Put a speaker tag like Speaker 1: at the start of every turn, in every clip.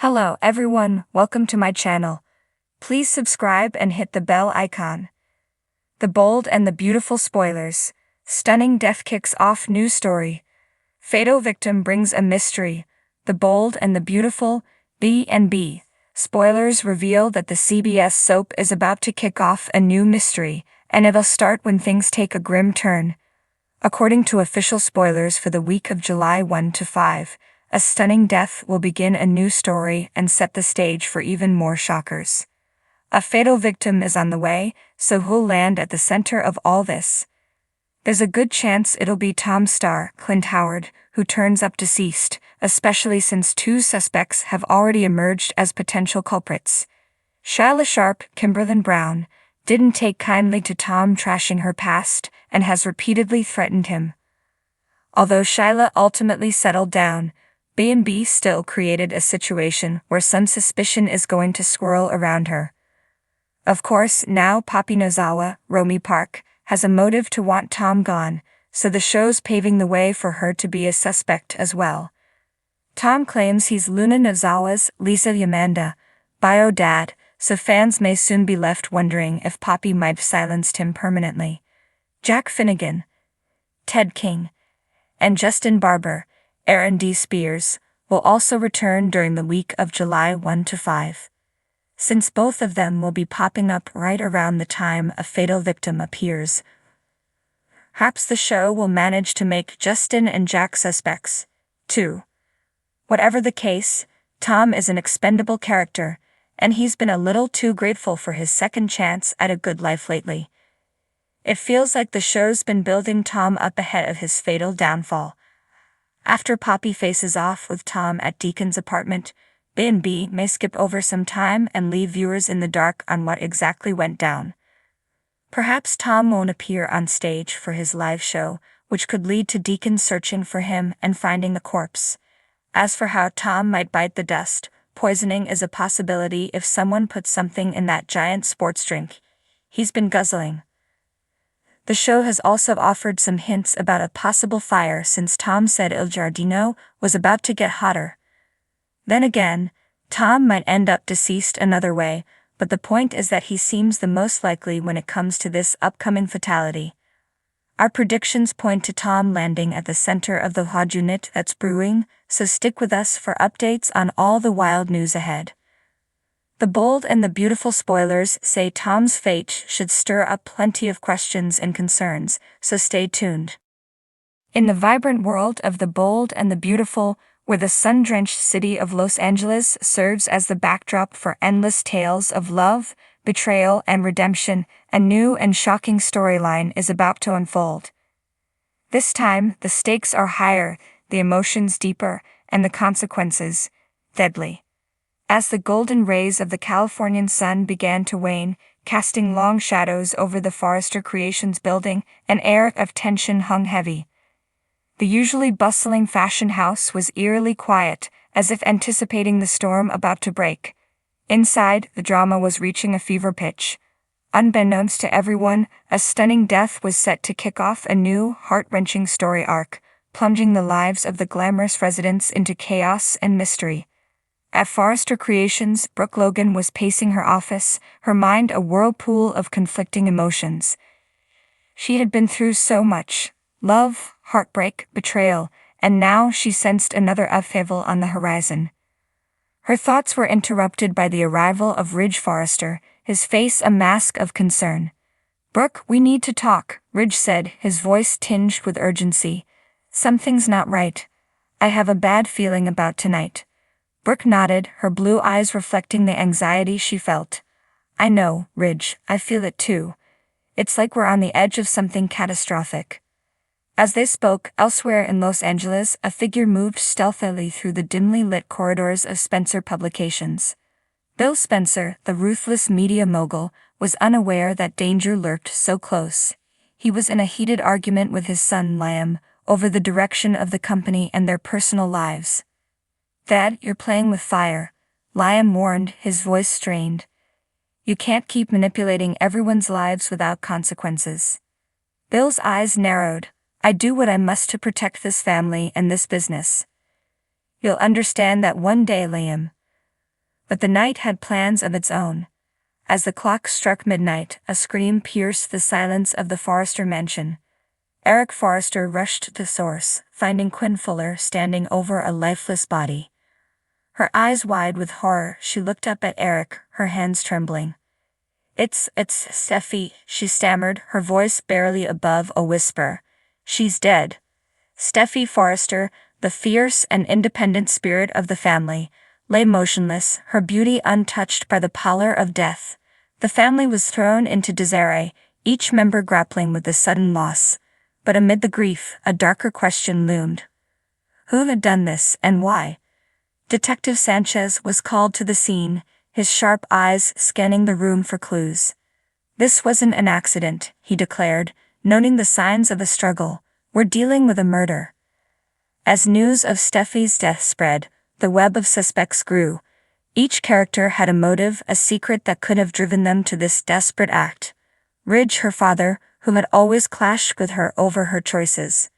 Speaker 1: Hello everyone, welcome to my channel. Please subscribe and hit the bell icon. The Bold and the Beautiful spoilers. Stunning death kicks off new story. Fatal victim brings a mystery. The Bold and the Beautiful, B&B. Spoilers reveal that the CBS soap is about to kick off a new mystery, and it'll start when things take a grim turn. According to official spoilers for the week of July 1 to 5, a stunning death will begin a new story and set the stage for even more shockers. A fatal victim is on the way, so who'll land at the center of all this? There's a good chance it'll be Tom's star, Clint Howard, who turns up deceased, especially since two suspects have already emerged as potential culprits. Shyla Sharp, Kimberlyn Brown, didn't take kindly to Tom trashing her past and has repeatedly threatened him. Although Shyla ultimately settled down, B&B still created a situation where some suspicion is going to swirl around her. Of course, now Poppy Nozawa, Romy Park, has a motive to want Tom gone, so the show's paving the way for her to be a suspect as well. Tom claims he's Luna Nozawa's Lisa Yamanda bio dad, so fans may soon be left wondering if Poppy might have silenced him permanently. Jack Finnegan, Ted King, and Justin Barber, Aaron D. Spears, will also return during the week of July 1 to 5. Since both of them will be popping up right around the time a fatal victim appears, perhaps the show will manage to make Justin and Jack suspects, too. Whatever the case, Tom is an expendable character, and he's been a little too grateful for his second chance at a good life lately. It feels like the show's been building Tom up ahead of his fatal downfall. After Poppy faces off with Tom at Deacon's apartment, B&B may skip over some time and leave viewers in the dark on what exactly went down. Perhaps Tom won't appear on stage for his live show, which could lead to Deacon searching for him and finding the corpse. As for how Tom might bite the dust, poisoning is a possibility if someone puts something in that giant sports drink he's been guzzling. The show has also offered some hints about a possible fire since Tom said Il Giardino was about to get hotter. Then again, Tom might end up deceased another way, but the point is that he seems the most likely when it comes to this upcoming fatality. Our predictions point to Tom landing at the center of the whodunit that's brewing, so stick with us for updates on all the wild news ahead. The Bold and the Beautiful spoilers say Tom's fate should stir up plenty of questions and concerns, so stay tuned. In the vibrant world of The Bold and the Beautiful, where the sun-drenched city of Los Angeles serves as the backdrop for endless tales of love, betrayal, and redemption, a new and shocking storyline is about to unfold. This time, the stakes are higher, the emotions deeper, and the consequences deadly. As the golden rays of the Californian sun began to wane, casting long shadows over the Forrester Creations building, an air of tension hung heavy. The usually bustling fashion house was eerily quiet, as if anticipating the storm about to break. Inside, the drama was reaching a fever pitch. Unbeknownst to everyone, a stunning death was set to kick off a new, heart-wrenching story arc, plunging the lives of the glamorous residents into chaos and mystery. At Forrester Creations, Brooke Logan was pacing her office, her mind a whirlpool of conflicting emotions. She had been through so much: love, heartbreak, betrayal, and now she sensed another upheaval on the horizon. Her thoughts were interrupted by the arrival of Ridge Forrester, his face a mask of concern. "Brooke, we need to talk," Ridge said, his voice tinged with urgency. "Something's not right. I have a bad feeling about tonight." Brooke nodded, her blue eyes reflecting the anxiety she felt. "I know, Ridge, I feel it too. It's like we're on the edge of something catastrophic." As they spoke, elsewhere in Los Angeles, a figure moved stealthily through the dimly lit corridors of Spencer Publications. Bill Spencer, the ruthless media mogul, was unaware that danger lurked so close. He was in a heated argument with his son Liam over the direction of the company and their personal lives. "Dad, you're playing with fire," Liam warned, his voice strained. "You can't keep manipulating everyone's lives without consequences." Bill's eyes narrowed. "I do what I must to protect this family and this business." "You'll understand that one day, Liam." But the night had plans of its own. As the clock struck midnight, a scream pierced the silence of the Forrester mansion. Eric Forrester rushed to the source, finding Quinn Fuller standing over a lifeless body. Her eyes wide with horror, she looked up at Eric, her hands trembling. It's Steffi," she stammered, her voice barely above a whisper. "She's dead." Steffi Forrester, the fierce and independent spirit of the family, lay motionless, her beauty untouched by the pallor of death. The family was thrown into disarray, each member grappling with the sudden loss. But amid the grief, a darker question loomed. Who had done this, and why? Detective Sanchez was called to the scene, his sharp eyes scanning the room for clues. "This wasn't an accident," he declared, noting the signs of a struggle. "We're dealing with a murder." As news of Steffi's death spread, the web of suspects grew. Each character had a motive, a secret that could have driven them to this desperate act. Ridge, her father, who had always clashed with her over her choices.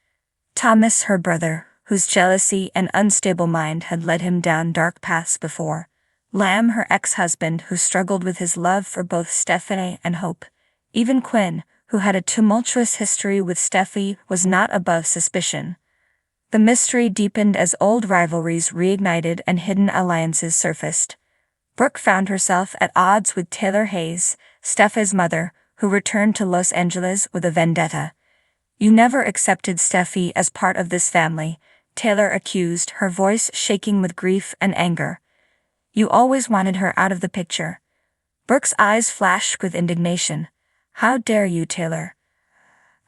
Speaker 1: Thomas, her brother, whose jealousy and unstable mind had led him down dark paths before. Lamb, her ex-husband, who struggled with his love for both Stephanie and Hope. Even Quinn, who had a tumultuous history with Steffi, was not above suspicion. The mystery deepened as old rivalries reignited and hidden alliances surfaced. Brooke found herself at odds with Taylor Hayes, Steffi's mother, who returned to Los Angeles with a vendetta. "You never accepted Steffi as part of this family," Taylor accused, her voice shaking with grief and anger. "You always wanted her out of the picture." Brooke's eyes flashed with indignation. "How dare you, Taylor?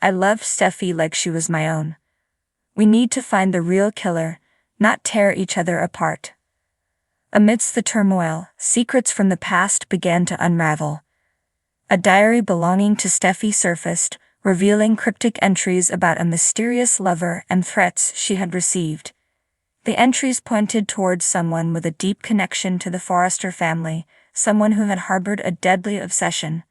Speaker 1: I loved Steffi like she was my own. We need to find the real killer, not tear each other apart." Amidst the turmoil, secrets from the past began to unravel. A diary belonging to Steffi surfaced, revealing cryptic entries about a mysterious lover and threats she had received. The entries pointed towards someone with a deep connection to the Forrester family, someone who had harbored a deadly obsession.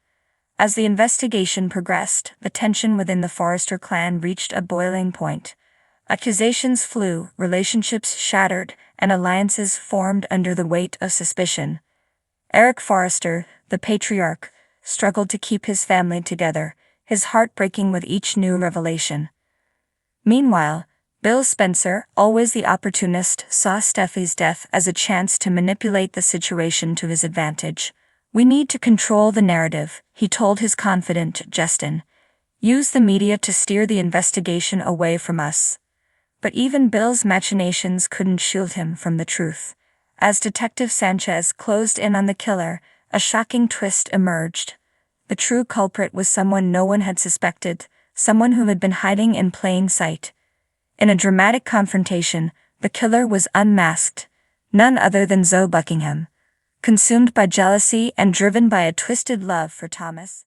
Speaker 1: As the investigation progressed, the tension within the Forrester clan reached a boiling point. Accusations flew, relationships shattered, and alliances formed under the weight of suspicion. Eric Forrester, the patriarch, struggled to keep his family together, his heart breaking with each new revelation. Meanwhile, Bill Spencer, always the opportunist, saw Steffi's death as a chance to manipulate the situation to his advantage. "We need to control the narrative," he told his confidant Justin. "Use the media to steer the investigation away from us." But even Bill's machinations couldn't shield him from the truth. As Detective Sanchez closed in on the killer, a shocking twist emerged. The true culprit was someone no one had suspected, someone who had been hiding in plain sight. In a dramatic confrontation, the killer was unmasked, none other than Zoe Buckingham. Consumed by jealousy and driven by a twisted love for Thomas,